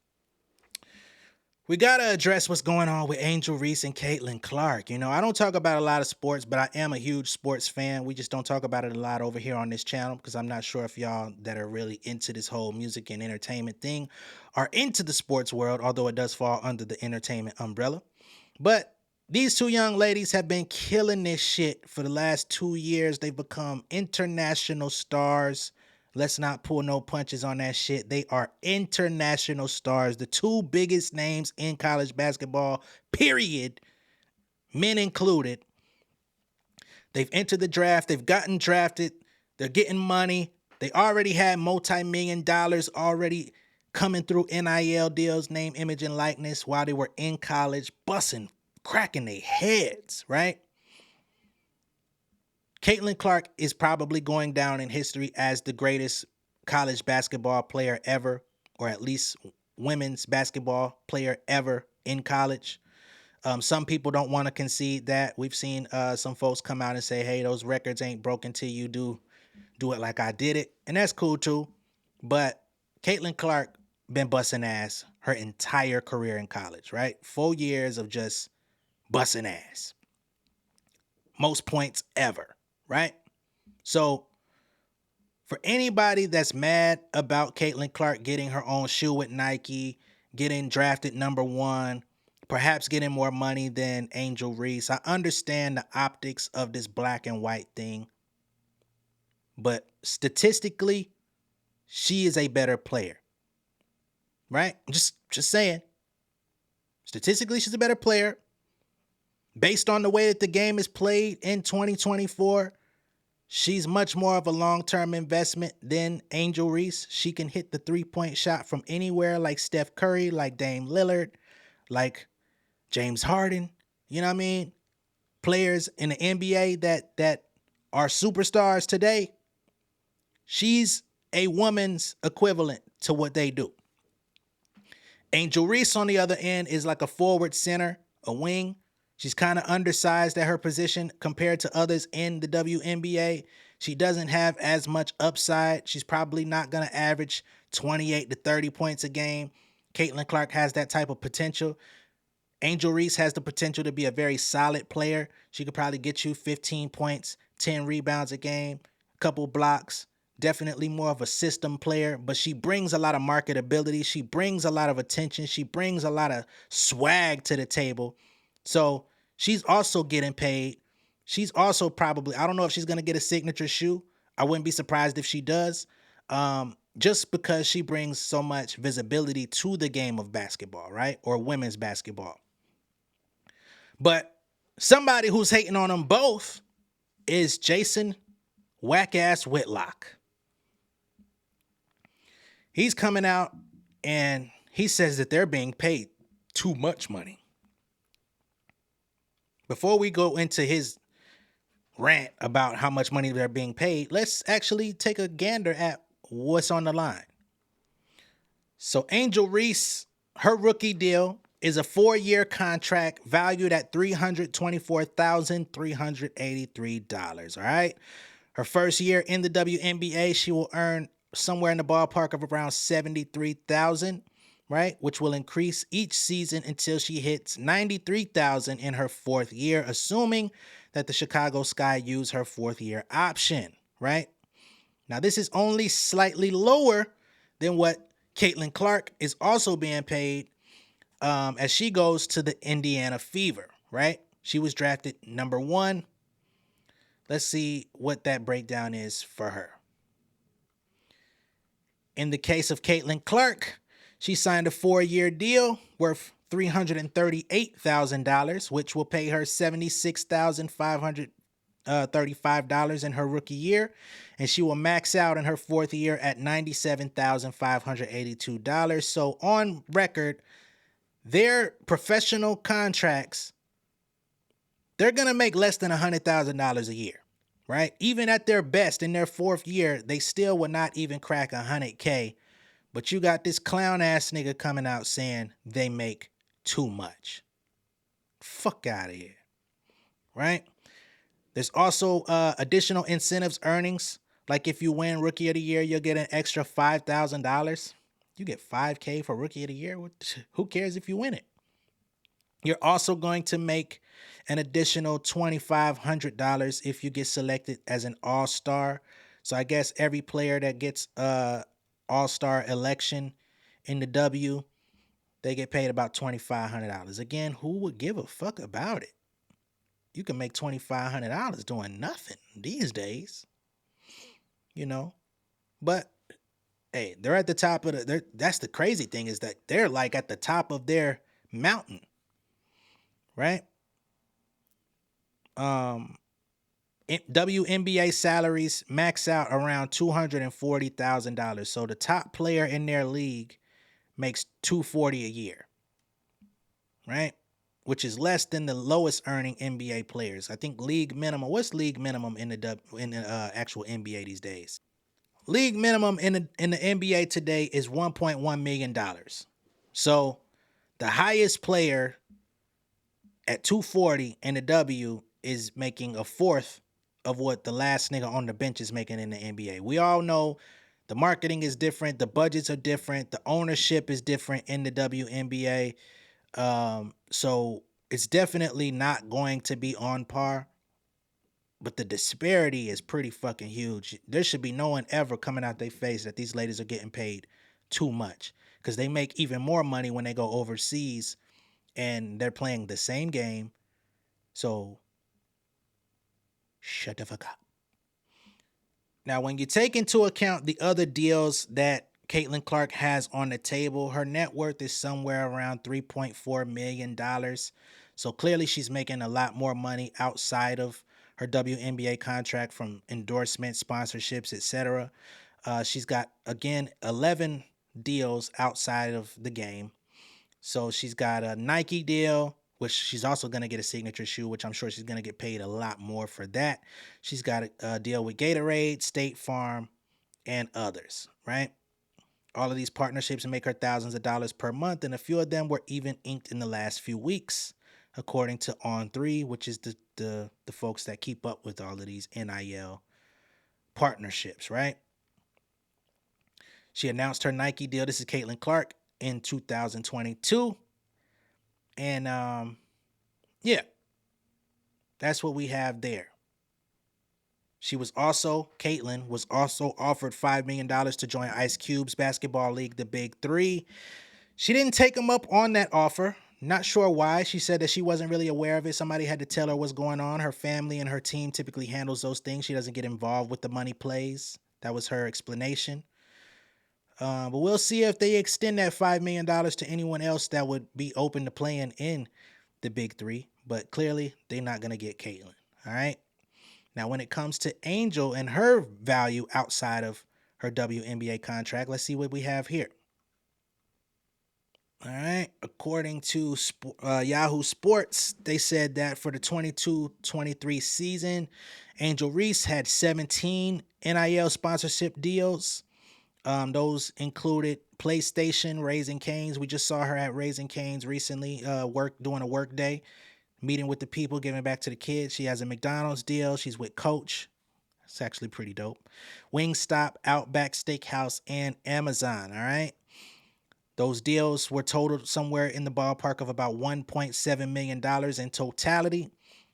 we gotta address what's going on with Angel Reese and Caitlin Clark. I don't talk about a lot of sports, but I am a huge sports fan. We just don't talk about it a lot over here on this channel because I'm not sure if y'all that are really into this whole music and entertainment thing are into the sports world, although it does fall under the entertainment umbrella. But these two young ladies have been killing this shit for the last 2 years. They've become international stars. Let's not pull no punches on that shit. They are international stars. The two biggest names in college basketball, period, men included. They've entered the draft. They've gotten drafted. They're getting money. They already had multi-million dollars already coming through NIL deals, name, image, and likeness while they were in college, busting, cracking their heads, right? Caitlin Clark is probably going down in history as the greatest college basketball player ever, or at least women's basketball player ever in college. Some people don't want to concede that. We've seen some folks come out and say, hey, those records ain't broken till you do it like I did it. And that's cool too. But Caitlin Clark been busting ass her entire career in college, right? 4 years of just busting ass. Most points ever, right? So for anybody that's mad about Caitlin Clark getting her own shoe with Nike, getting drafted #1, perhaps getting more money than Angel Reese, I understand the optics of this black and white thing. But statistically, she is a better player. Right? Just saying. Statistically, she's a better player. Based on the way that the game is played in 2024, she's much more of a long-term investment than Angel Reese. She can hit the three-point shot from anywhere, like Steph Curry, like Dame Lillard, like James Harden. You know what I mean? Players in the NBA that are superstars today. She's a woman's equivalent to what they do. Angel Reese, on the other end, is like a forward center, a wing. She's kind of undersized at her position compared to others in the WNBA. She doesn't have as much upside. She's probably not going to average 28 to 30 points a game. Caitlin Clark has that type of potential. Angel Reese has the potential to be a very solid player. She could probably get you 15 points, 10 rebounds a game, a couple blocks. Definitely more of a system player, but she brings a lot of marketability. She brings a lot of attention. She brings a lot of swag to the table. So she's also getting paid. She's also probably, I don't know if she's going to get a signature shoe. I wouldn't be surprised if she does, just because she brings so much visibility to the game of basketball, right? Or women's basketball. But somebody who's hating on them both is Jason whack-ass Whitlock. He's coming out and he says that they're being paid too much money. Before we go into his rant about how much money they're being paid, let's actually take a gander at what's on the line. So Angel Reese, her rookie deal is a 4-year contract valued at $324,383. All right. Her first year in the WNBA, she will earn somewhere in the ballpark of around $73,000, right? Which will increase each season until she hits $93,000 in her 4th year, assuming that the Chicago Sky use her 4th year option, right? Now, this is only slightly lower than what Caitlin Clark is also being paid as she goes to the Indiana Fever, right? She was drafted #1. Let's see what that breakdown is for her. In the case of Caitlin Clark, she signed a 4-year deal worth $338,000, which will pay her $76,535 in her rookie year, and she will max out in her 4th year at $97,582. So on record, their professional contracts, they're going to make less than $100,000 a year. Right? Even at their best in their 4th year, they still would not even crack $100K. But you got this clown ass nigga coming out saying they make too much. Fuck out of here. Right? There's also additional incentives earnings. Like if you win Rookie of the Year, you'll get an extra $5,000. You get $5K for Rookie of the Year. Who cares if you win it? You're also going to make an additional $2,500 if you get selected as an all-star. So I guess every player that gets all-star election in the W, they get paid about $2,500. Again, who would give a fuck about it? You can make $2,500 doing nothing these days, you know. But hey, they're at the top of that's the crazy thing, is that they're like at the top of their mountain, right? WNBA salaries max out around $240,000. So the top player in their league makes $240 a year, right? Which is less than the lowest earning NBA players. I think league minimum. What's league minimum in the actual NBA these days? League minimum in the NBA today is $1.1 million. So the highest player at 240 in the W is making a fourth of what the last nigga on the bench is making in the NBA. We all know the marketing is different, the budgets are different, the ownership is different in the WNBA. So it's definitely not going to be on par, but the disparity is pretty fucking huge. There should be no one ever coming out their face that these ladies are getting paid too much, because they make even more money when they go overseas and they're playing the same game. So shut the fuck up. Now, when you take into account the other deals that Caitlin Clark has on the table, her net worth is somewhere around $3.4 million. So clearly she's making a lot more money outside of her WNBA contract from endorsements, sponsorships, etc. She's got, again, 11 deals outside of the game. So she's got a Nike deal, which she's also going to get a signature shoe, which I'm sure she's going to get paid a lot more for that. She's got a deal with Gatorade, State Farm, and others, right? All of these partnerships make her thousands of dollars per month, and a few of them were even inked in the last few weeks, according to On3, which is the folks that keep up with all of these NIL partnerships, right? She announced her Nike deal. This is Caitlin Clark in 2022. And yeah, that's what we have there. Caitlin was also offered $5 million to join Ice Cube's basketball league, the Big Three. She didn't take him up on that offer. Not sure why. She said that she wasn't really aware of it. Somebody had to tell her what's going on. Her family and her team typically handles those things. She doesn't get involved with the money plays. That was her explanation. But we'll see if they extend that $5 million to anyone else that would be open to playing in the Big Three. But clearly, they're not going to get Caitlin. All right? Now, when it comes to Angel and her value outside of her WNBA contract, let's see what we have here. All right. According to Yahoo Sports, they said that for the 22-23 season, Angel Reese had 17 NIL sponsorship deals. Those included PlayStation, Raising Cane's. We just saw her at Raising Cane's recently, doing a work day, meeting with the people, giving back to the kids. She has a McDonald's deal. She's with Coach. It's actually pretty dope. Wingstop, Outback Steakhouse, and Amazon. All right. Those deals were totaled somewhere in the ballpark of about $1.7 million in totality.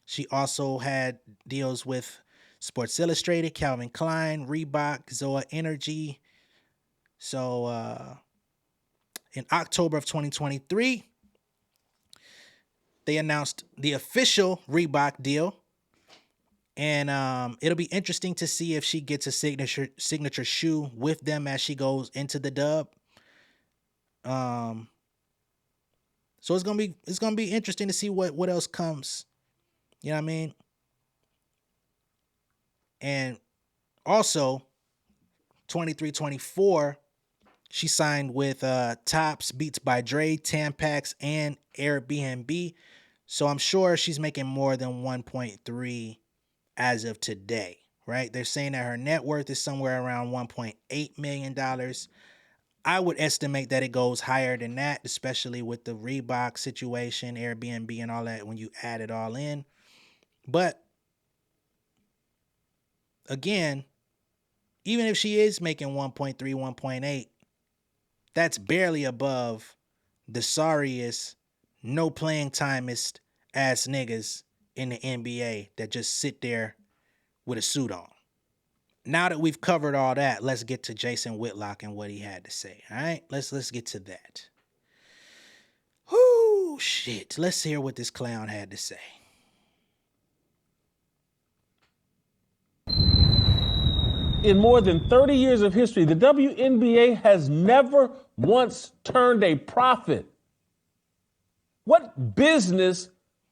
She also had deals with Sports Illustrated, Calvin Klein, Reebok, Zoa Energy. So in October of 2023, they announced the official Reebok deal. And it'll be interesting to see if she gets a signature shoe with them as she goes into the dub. So it's gonna be interesting to see what else comes. You know what I mean? And also 23-24, she signed with Tops, Beats by Dre, Tampax, and Airbnb. So I'm sure she's making more than 1.3 as of today, right? They're saying that her net worth is somewhere around $1.8 million. I would estimate that it goes higher than that, especially with the Reebok situation, Airbnb, and all that when you add it all in. But again, even if she is making 1.3, 1.8, that's barely above the sorriest, no playing timest ass niggas in the NBA that just sit there with a suit on. Now that we've covered all that, let's get to Jason Whitlock and what he had to say. All right, let's get to that. Whoo, shit. Let's hear what this clown had to say. In more than 30 years of history, the WNBA has never once turned a profit. What business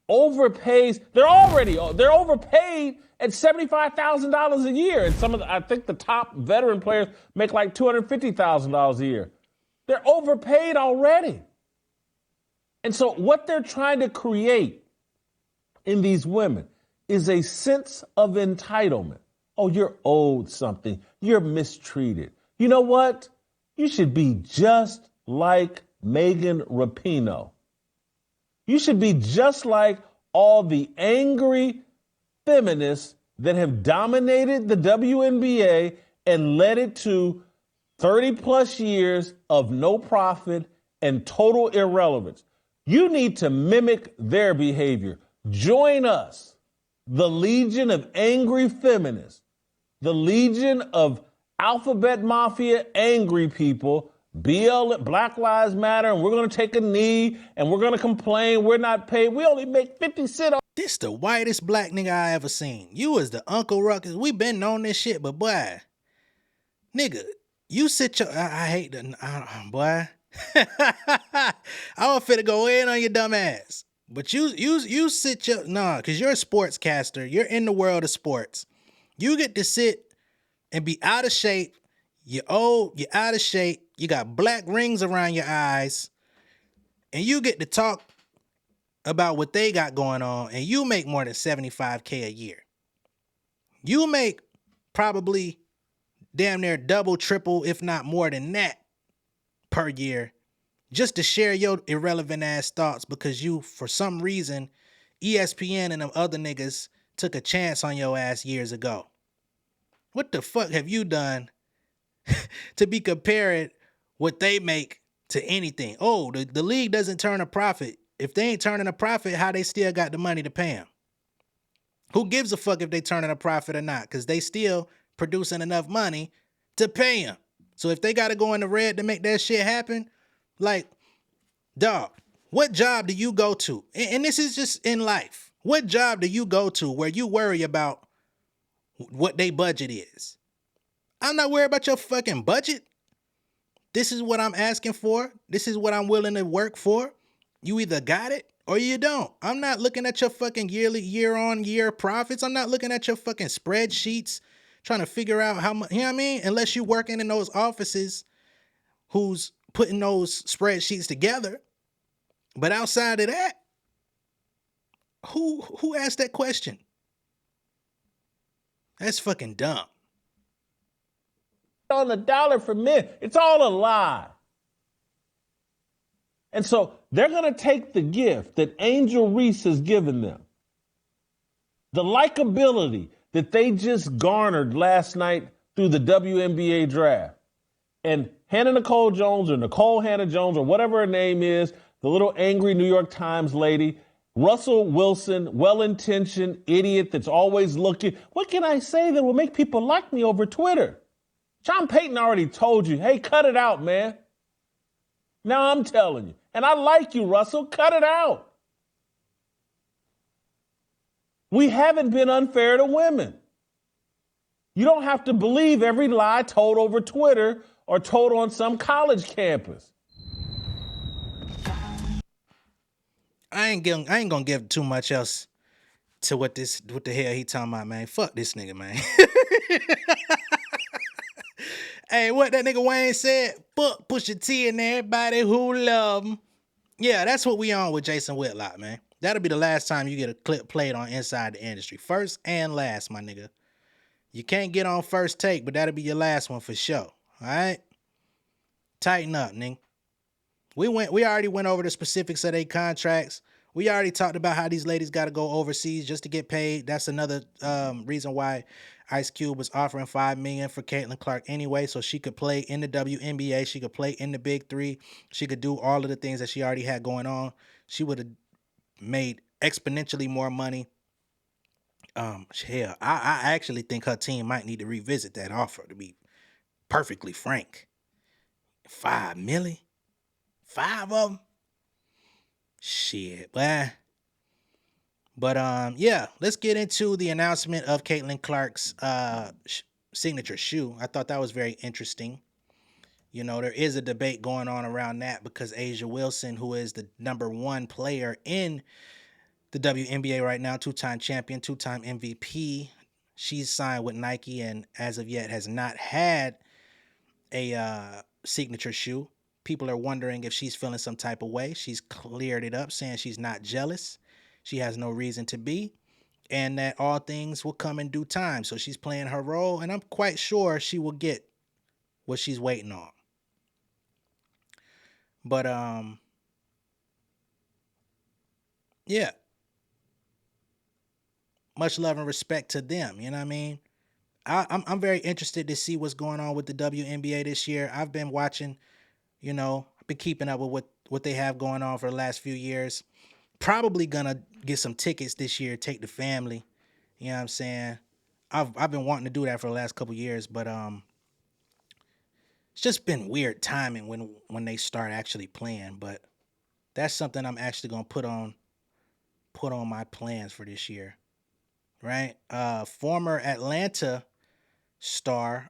overpays? They're overpaid at $75,000 a year. And I think the top veteran players make like $250,000 a year. They're overpaid already. And so what they're trying to create in these women is a sense of entitlement. Oh, you're owed something. You're mistreated. You know what? You should be just like Megan Rapinoe. You should be just like all the angry feminists that have dominated the WNBA and led it to 30 plus years of no profit and total irrelevance. You need to mimic their behavior. Join us, the legion of angry feminists, the legion of alphabet mafia angry people, Black Lives Matter, and we're going to take a knee and we're going to complain we're not paid. We only make 50 cents. This the whitest black nigga I ever seen. You was the Uncle Ruckus. We been on this shit, but boy, nigga, you sit your... I hate the... boy. I was finna go in on your dumb ass. But you sit your... Nah, because you're a sportscaster. You're in the world of sports. You get to sit and be out of shape. You're old. You're out of shape. You got black rings around your eyes. And you get to talk about what they got going on. And you make more than $75K a year. You make probably damn near double, triple, if not more than that per year, just to share your irrelevant ass thoughts because you, for some reason, ESPN and them other niggas took a chance on your ass years ago. What the fuck have you done to be comparing what they make to anything? Oh, the league doesn't turn a profit. If they ain't turning a profit, how they still got the money to pay them? Who gives a fuck if they turning a profit or not? Because they still producing enough money to pay them. So if they got to go in the red to make that shit happen, like, dog, what job do you go to? And this is just in life. What job do you go to where you worry about what they budget is? I'm not worried about your fucking budget. This is what I'm asking for. This is what I'm willing to work for. You either got it or you don't. I'm not looking at your fucking year-on-year profits. I'm not looking at your fucking spreadsheets trying to figure out how much, you know what I mean? Unless you working in those offices who's putting those spreadsheets together. But outside of that, who asked that question? That's fucking dumb. On the dollar for men. It's all a lie. And so they're going to take the gift that Angel Reese has given them, the likability that they just garnered last night through the WNBA draft, and Hannah Nicole Jones or Nicole Hannah Jones or whatever her name is, the little angry New York Times lady, Russell Wilson, well-intentioned idiot that's always looking. What can I say that will make people like me over Twitter? Sean Payton already told you, hey, cut it out, man. Now I'm telling you. And I like you, Russell. Cut it out. We haven't been unfair to women. You don't have to believe every lie told over Twitter or told on some college campus. I ain't gonna give too much else to what the hell he talking about, man. Fuck this nigga, man. Hey, what that nigga Wayne said? Fuck Pusha T and everybody who love him. Yeah, that's what we on with Jason Whitlock, man. That'll be the last time you get a clip played on Inside the Industry. First and last, my nigga. You can't get on first take, but that'll be your last one for sure. All right? Tighten up, nigga. We already went over the specifics of their contracts. We already talked about how these ladies got to go overseas just to get paid. That's another reason why Ice Cube was offering $5 million for Caitlin Clark anyway, so she could play in the WNBA. She could play in the Big Three. She could do all of the things that she already had going on. She would have made exponentially more money. Hell, I actually think her team might need to revisit that offer, to be perfectly frank. $5 million? 5 of them? Shit, boy. But yeah, let's get into the announcement of Caitlin Clark's signature shoe. I thought that was very interesting. You know, there is a debate going on around that because A'ja Wilson, who is the #1 player in the WNBA right now, 2-time champion, 2-time MVP, She's signed with Nike and as of yet has not had a signature shoe. People are wondering if she's feeling some type of way. She's cleared it up, saying she's not jealous. She has no reason to be, and that all things will come in due time. So she's playing her role, and I'm quite sure she will get what she's waiting on. But yeah. Much love and respect to them, you know what I mean? I'm very interested to see what's going on with the WNBA this year. I've been watching, you know, I've been keeping up with what they have going on for the last few years. Probably gonna get some tickets this year, take the family. You know what I'm saying? I've been wanting to do that for the last couple years, but it's just been weird timing when they start actually playing. But that's something I'm actually gonna put on my plans for this year. Right? Former Atlanta star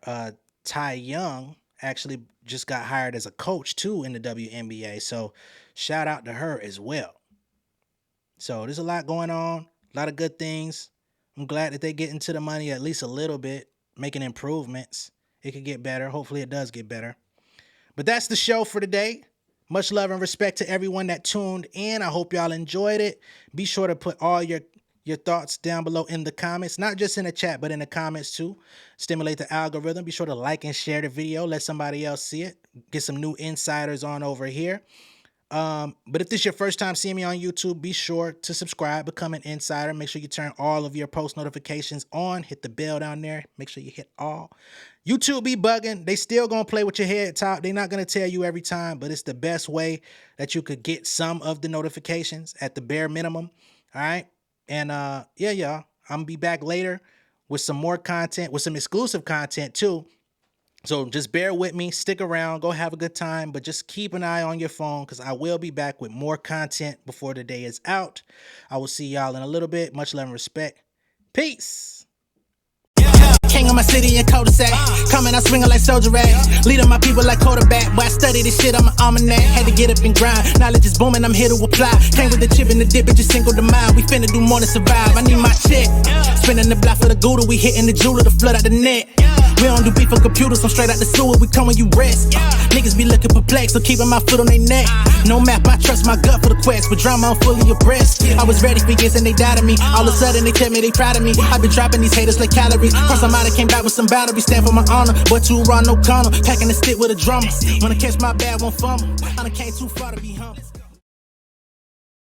Ty Young actually just got hired as a coach too in the WNBA. So shout out to her as well. So there's a lot going on, a lot of good things. I'm glad that they get into the money at least a little bit, making improvements. It could get better. Hopefully it does get better. But that's the show for today. Much love and respect to everyone that tuned in. I hope y'all enjoyed it. Be sure to put all your thoughts down below in the comments, not just in the chat, but in the comments too. Stimulate the algorithm. Be sure to like and share the video. Let somebody else see it. Get some new insiders on over here. But if this is your first time seeing me on YouTube, be sure to subscribe, become an insider. Make sure you turn all of your post notifications on. Hit the bell down there. Make sure you hit all. YouTube be bugging. They still gonna play with your head top. They're not gonna tell you every time, but it's the best way that you could get some of the notifications at the bare minimum. All right. And yeah, y'all, I'm gonna be back later with some more content, with some exclusive content too. So just bear with me, stick around, go have a good time, but just keep an eye on your phone because I will be back with more content before the day is out. I will see y'all in a little bit. Much love and respect. Peace. King of my city and cul-de-sac. Coming out swinging like soldier rag. Leading my people like quarterback. Boy, I study this shit, I'm an almanac. Had to get up and grind. Knowledge is booming, I'm here to apply. Came with the chip and the dip, it just single the mind. We finna do more than survive. I need my check. Spinning the block for the gouda. We hitting the jeweler to flood out the net. We don't do beef on computers, I'm straight out the sewer. We come when you rest. Niggas be looking perplexed, so keeping my foot on their neck. No map, I trust my gut for the quest. With drama, I'm fully abreast. I was ready for years and they doubted me. All of a sudden they tell me they proud of me. I've been dropping these haters like calories. Cross them out, I came back with some boundaries. Stand for my honor, but too raw, no corner. Packing the stick with a drummer. Wanna catch my bad, won't fumble. I done came too far to be humble.